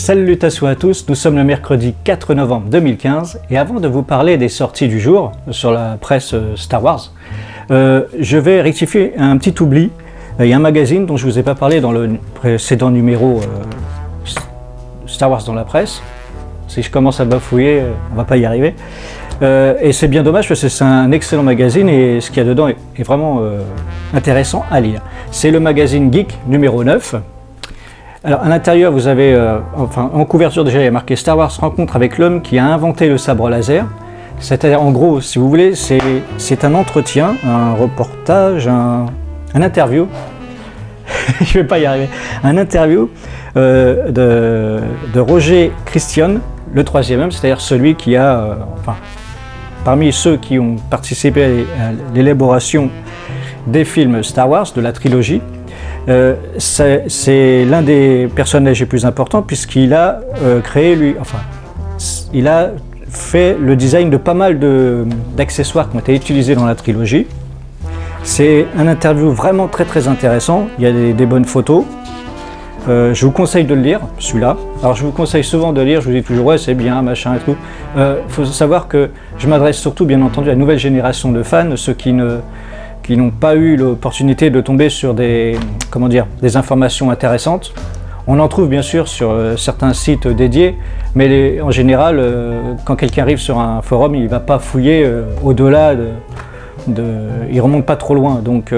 Salutations à tous, nous sommes le mercredi 4 novembre 2015 et avant de vous parler des sorties du jour sur la presse Star Wars, je vais rectifier un petit oubli. Il y a un magazine dont je ne vous ai pas parlé dans le précédent numéro Star Wars dans la presse. Si je commence à bafouiller, on ne va pas y arriver. Et c'est bien dommage parce que c'est un excellent magazine et ce qu'il y a dedans est vraiment intéressant à lire. C'est le magazine Geek numéro 9. Alors à l'intérieur vous avez, en couverture déjà il y a marqué Star Wars rencontre avec l'homme qui a inventé le sabre laser. C'est-à-dire en gros, si vous voulez, c'est un entretien, un reportage, un interview, je vais pas y arriver, un interview de Roger Christian, le troisième homme, c'est-à-dire celui qui a, parmi ceux qui ont participé à l'élaboration des films Star Wars, de la trilogie, c'est l'un des personnages les plus importants puisqu'il a créé, il a fait le design de pas mal d'accessoires qui ont été utilisés dans la trilogie. C'est un interview vraiment très intéressant, il y a des bonnes photos. Je vous conseille de le lire, celui-là. Alors je vous conseille souvent de lire, je vous dis toujours ouais c'est bien, machin et tout. Faut savoir que je m'adresse surtout bien entendu à la nouvelle génération de fans, ceux qui n'ont pas eu l'opportunité de tomber sur des informations intéressantes. On en trouve bien sûr sur certains sites dédiés, mais en général, quand quelqu'un arrive sur un forum, il ne va pas fouiller au-delà il ne remonte pas trop loin. Donc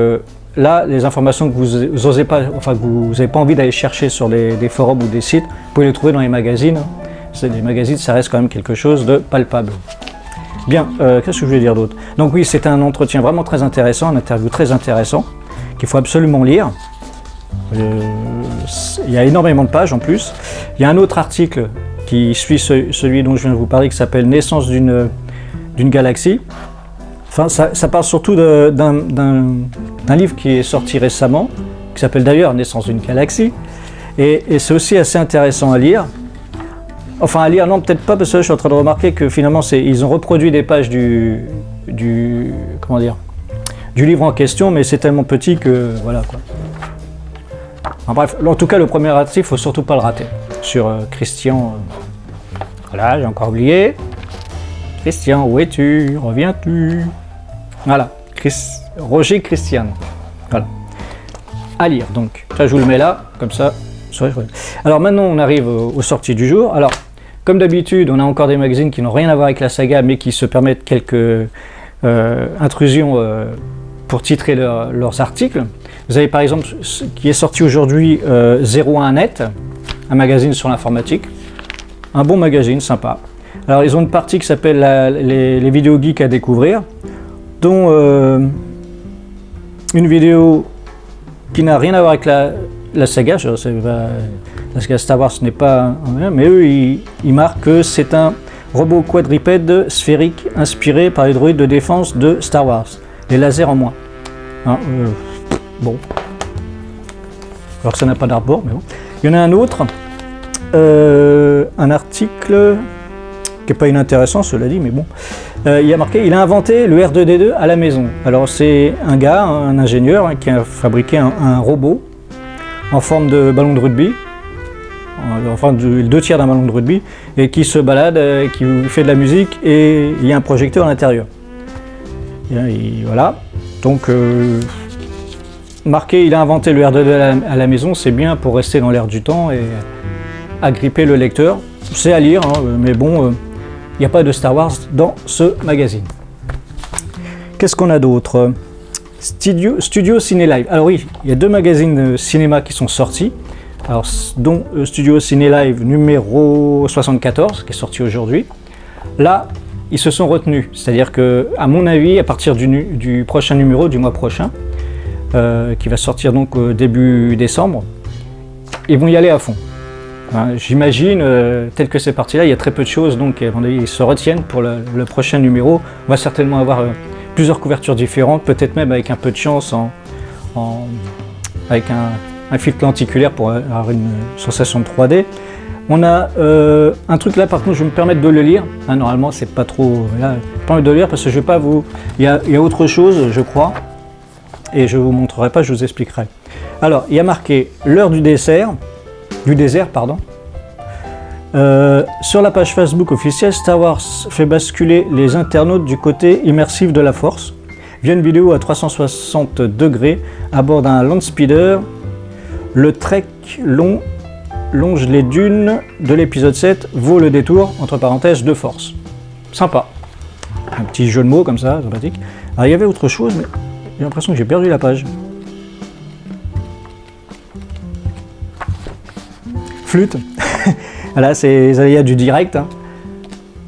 là, les informations que vous n'avez pas envie d'aller chercher sur des forums ou des sites, vous pouvez les trouver dans les magazines. Les magazines, ça reste quand même quelque chose de palpable. Bien, qu'est-ce que je voulais dire d'autre? Donc oui, c'est un entretien vraiment très intéressant, un interview très intéressant, qu'il faut absolument lire. Il y a énormément de pages en plus. Il y a un autre article qui suit celui dont je viens de vous parler, qui s'appelle Naissance d'une galaxie. Enfin, ça parle surtout d'un livre qui est sorti récemment, qui s'appelle d'ailleurs Naissance d'une galaxie. Et c'est aussi assez intéressant à lire. Enfin à lire, non peut-être pas, parce que je suis en train de remarquer que finalement ils ont reproduit des pages du livre en question, mais c'est tellement petit que voilà quoi. Enfin, bref, en tout cas le premier article, il ne faut surtout pas le rater. Sur Christian, voilà, j'ai encore oublié. Christian, où es-tu? Reviens-tu? Voilà, Roger Christian. Voilà. À lire donc. Ça je vous le mets là, comme ça. Alors maintenant on arrive aux sorties du jour. Alors comme d'habitude on a encore des magazines qui n'ont rien à voir avec la saga mais qui se permettent quelques intrusions pour titrer leurs articles. Vous avez par exemple ce qui est sorti aujourd'hui 01net, un magazine sur l'informatique. Un bon magazine, sympa. Alors ils ont une partie qui s'appelle les vidéos geeks à découvrir, dont une vidéo qui n'a rien à voir avec la saga, la saga Star Wars ce n'est pas mais eux ils marquent que c'est un robot quadrupède sphérique inspiré par les droïdes de défense de Star Wars, les lasers en moins. Hein, bon, alors que ça n'a pas d'artboard, mais bon. Il y en a un autre, un article qui n'est pas inintéressant cela dit, mais bon. Il y a marqué, il a inventé le R2D2 à la maison. Alors c'est un gars, un ingénieur qui a fabriqué un robot en forme de ballon de rugby, enfin deux tiers d'un ballon de rugby, et qui se balade, qui fait de la musique, et il y a un projecteur à l'intérieur. Voilà, donc marqué, il a inventé le R2D2 à la maison, c'est bien pour rester dans l'air du temps et agripper le lecteur. C'est à lire, hein, mais bon, il n'y a pas de Star Wars dans ce magazine. Qu'est-ce qu'on a d'autre? Studio Ciné Live. Alors oui, il y a deux magazines de cinéma qui sont sortis, alors, dont Studio Ciné Live numéro 74, qui est sorti aujourd'hui. Là, ils se sont retenus, c'est-à-dire que, à mon avis, à partir du prochain numéro, du mois prochain, qui va sortir donc début décembre, ils vont y aller à fond. Hein, j'imagine, tel que c'est parti là, il y a très peu de choses, donc à mon avis, ils se retiennent pour le prochain numéro. On va certainement avoir plusieurs couvertures différentes, peut-être même avec un peu de chance avec un filtre lenticulaire pour avoir une sensation de 3D. On a un truc là, par contre, je vais me permettre de le lire. Hein, normalement, c'est pas trop. Là, je vais pas envie de le lire parce que je vais pas vous. Il y a autre chose, je crois, et je vous montrerai pas, je vous expliquerai. Alors, il y a marqué l'heure du désert, pardon. Sur la page Facebook officielle, Star Wars fait basculer les internautes du côté immersif de la Force via une vidéo à 360 degrés à bord d'un Landspeeder. Le trek longe les dunes de l'épisode 7, vaut le détour, entre parenthèses, de Force. Sympa. Un petit jeu de mots comme ça, sympathique. Alors il y avait autre chose, mais j'ai l'impression que j'ai perdu la page. Flûte. Là, c'est les aléas du direct. Hein.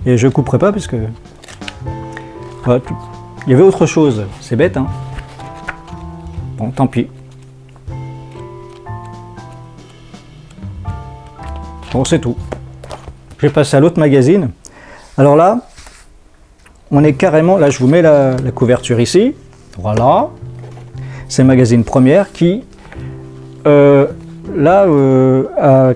Et je couperai pas parce que... Voilà, il y avait autre chose. C'est bête, hein. Bon, tant pis. Bon, c'est tout. Je vais passer à l'autre magazine. Alors là, on est carrément... Là, je vous mets la couverture ici. Voilà. C'est le magazine Première qui... a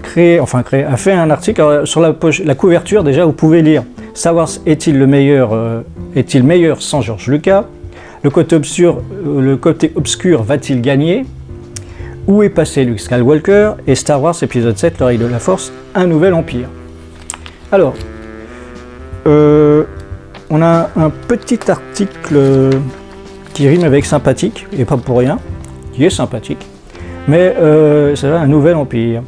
fait un article sur la couverture. Déjà, vous pouvez lire Star Wars est-il meilleur sans George Lucas? Le côté obscur va-t-il gagner? Où est passé Luke Skywalker? Et Star Wars épisode 7, l'oreille de la Force, un nouvel empire. Alors, on a un petit article qui rime avec sympathique, et pas pour rien, qui est sympathique. Mais c'est un nouvel empire.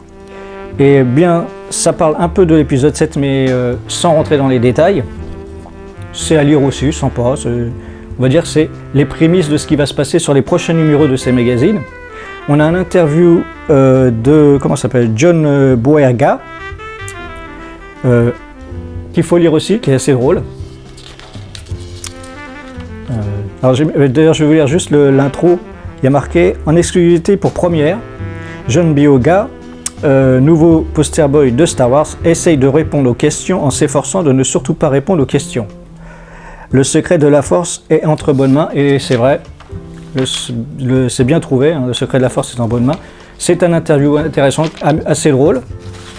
Et bien, ça parle un peu de l'épisode 7, mais sans rentrer dans les détails. C'est à lire aussi, sympa. On va dire que c'est les prémices de ce qui va se passer sur les prochains numéros de ces magazines. On a un interview de, comment ça s'appelle, John Boyega, qu'il faut lire aussi, qui est assez drôle. D'ailleurs, je vais vous lire juste l'intro. Il y a marqué en exclusivité pour Première, John Boyega, nouveau poster boy de Star Wars, essaye de répondre aux questions en s'efforçant de ne surtout pas répondre aux questions. Le secret de la Force est entre bonnes mains, et c'est vrai, c'est bien trouvé, hein, le secret de la Force est en bonnes mains. C'est un interview intéressant, assez drôle.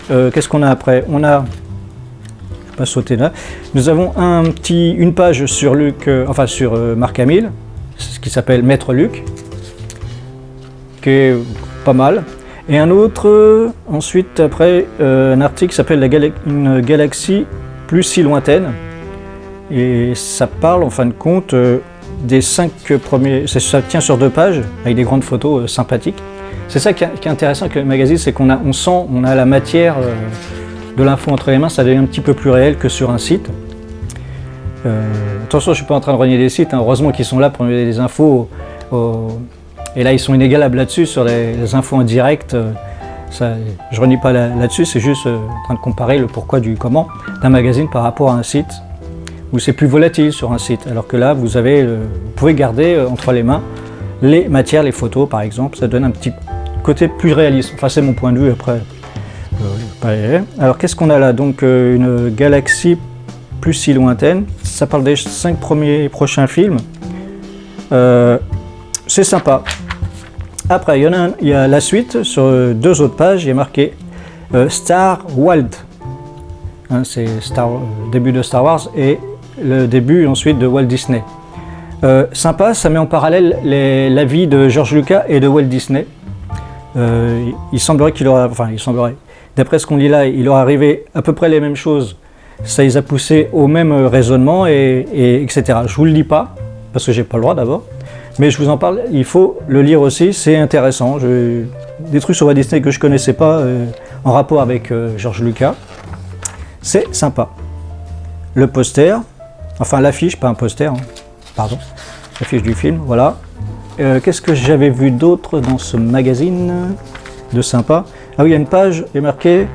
Qu'est-ce qu'on a après? On a, je vais pas sauter là. Nous avons une page sur sur Mark Hamill, ce qui s'appelle Maître Luke, qui est pas mal. Et un autre, ensuite, après, un article qui s'appelle Une galaxie plus si lointaine. Et ça parle, en fin de compte, des 5 premiers... Ça tient sur 2 pages, avec des grandes photos sympathiques. C'est ça qui est intéressant avec le magazine, c'est qu'on a la matière de l'info entre les mains, ça devient un petit peu plus réel que sur un site. Attention, je ne suis pas en train de renier des sites, hein. Heureusement qu'ils sont là pour nous donner des infos. Et là, ils sont inégalables là-dessus, sur les infos en direct. Je ne renie pas là-dessus, c'est juste en train de comparer le pourquoi du comment d'un magazine par rapport à un site où c'est plus volatile sur un site. Alors que là, vous pouvez garder entre les mains les matières, les photos par exemple. Ça donne un petit côté plus réaliste. Enfin, c'est mon point de vue après. Alors, qu'est-ce qu'on a là? Donc, une galaxie plus si lointaine. Ça parle des 5 prochains films. C'est sympa. Après, il y a la suite sur 2 autres pages. Il y a marqué Star Walt. Hein, c'est le début de Star Wars et le début ensuite de Walt Disney. Sympa, ça met en parallèle la vie de George Lucas et de Walt Disney. Il semblerait d'après ce qu'on lit là, il aurait arrivé à peu près les mêmes choses. Ça les a poussés au même raisonnement etc. Je vous le lis pas parce que j'ai pas le droit d'abord. Mais je vous en parle, il faut le lire aussi, c'est intéressant. Des trucs sur Walt Disney que je ne connaissais pas en rapport avec George Lucas. C'est sympa. Le poster, enfin l'affiche, pas un poster, hein, pardon, l'affiche du film, voilà. Qu'est-ce que j'avais vu d'autre dans ce magazine de sympa? Ah oui, il y a une page, il est marqué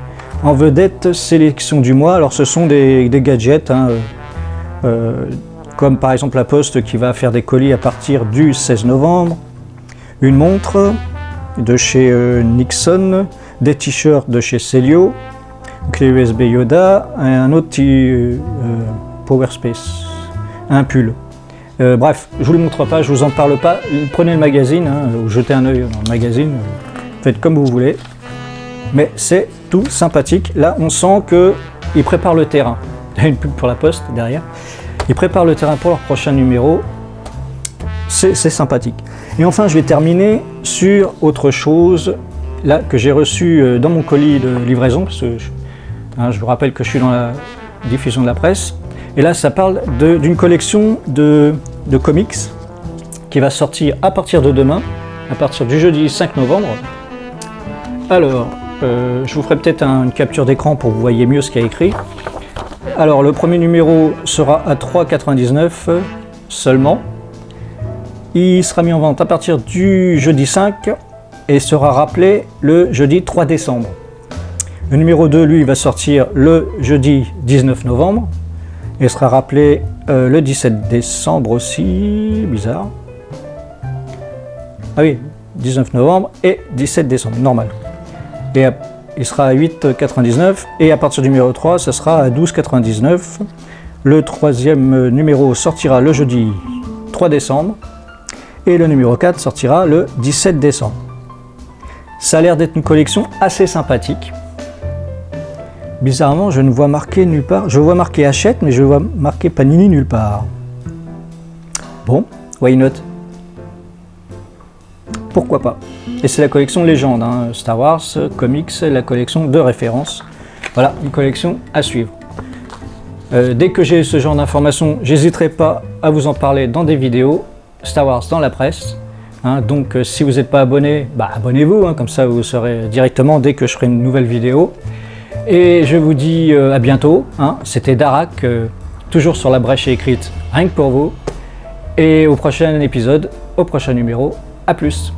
en vedette sélection du mois. Alors ce sont des gadgets, hein, comme par exemple la Poste qui va faire des colis à partir du 16 novembre, une montre de chez Nixon, des t-shirts de chez Celio, une clé USB Yoda, un autre petit Powerspace, un pull. Bref, je ne vous le montre pas, je ne vous en parle pas, prenez le magazine, hein, ou jetez un œil dans le magazine, faites comme vous voulez, mais c'est tout sympathique. Là, on sent qu'ils préparent le terrain. Il y a une pub pour la Poste derrière. Ils préparent le terrain pour leur prochain numéro. C'est sympathique. Et enfin, je vais terminer sur autre chose là que j'ai reçu dans mon colis de livraison, parce que Hein, je vous rappelle que je suis dans la diffusion de la presse. Et là, ça parle d'une collection de comics qui va sortir à partir de demain, à partir du jeudi 5 novembre. Alors, je vous ferai peut-être une capture d'écran pour que vous voyez mieux ce qu'il y a écrit. Alors, le premier numéro sera à 3,99 € seulement. Il sera mis en vente à partir du jeudi 5 et sera rappelé le jeudi 3 décembre. Le numéro 2, lui, va sortir le jeudi 19 novembre et sera rappelé le 17 décembre aussi. Bizarre. Ah oui, 19 novembre et 17 décembre, normal. Et il sera à 8,99 € et à partir du numéro 3, ça sera à 12,99 €. Le troisième numéro sortira le jeudi 3 décembre et le numéro 4 sortira le 17 décembre. Ça a l'air d'être une collection assez sympathique. Bizarrement, je ne vois marqué nulle part. Je vois marqué Hachette, mais je vois marqué Panini nulle part. Bon, why not? Pourquoi pas? Et c'est la collection Légende, hein, Star Wars, comics, la collection de référence. Voilà, une collection à suivre. Dès que j'ai ce genre d'informations, j'hésiterai pas à vous en parler dans des vidéos Star Wars dans la presse. Hein, donc si vous n'êtes pas abonné, bah, abonnez-vous, hein, comme ça vous saurez directement dès que je ferai une nouvelle vidéo. Et je vous dis à bientôt. Hein, c'était Darak, toujours sur la brèche écrite, rien que pour vous. Et au prochain épisode, au prochain numéro. À plus.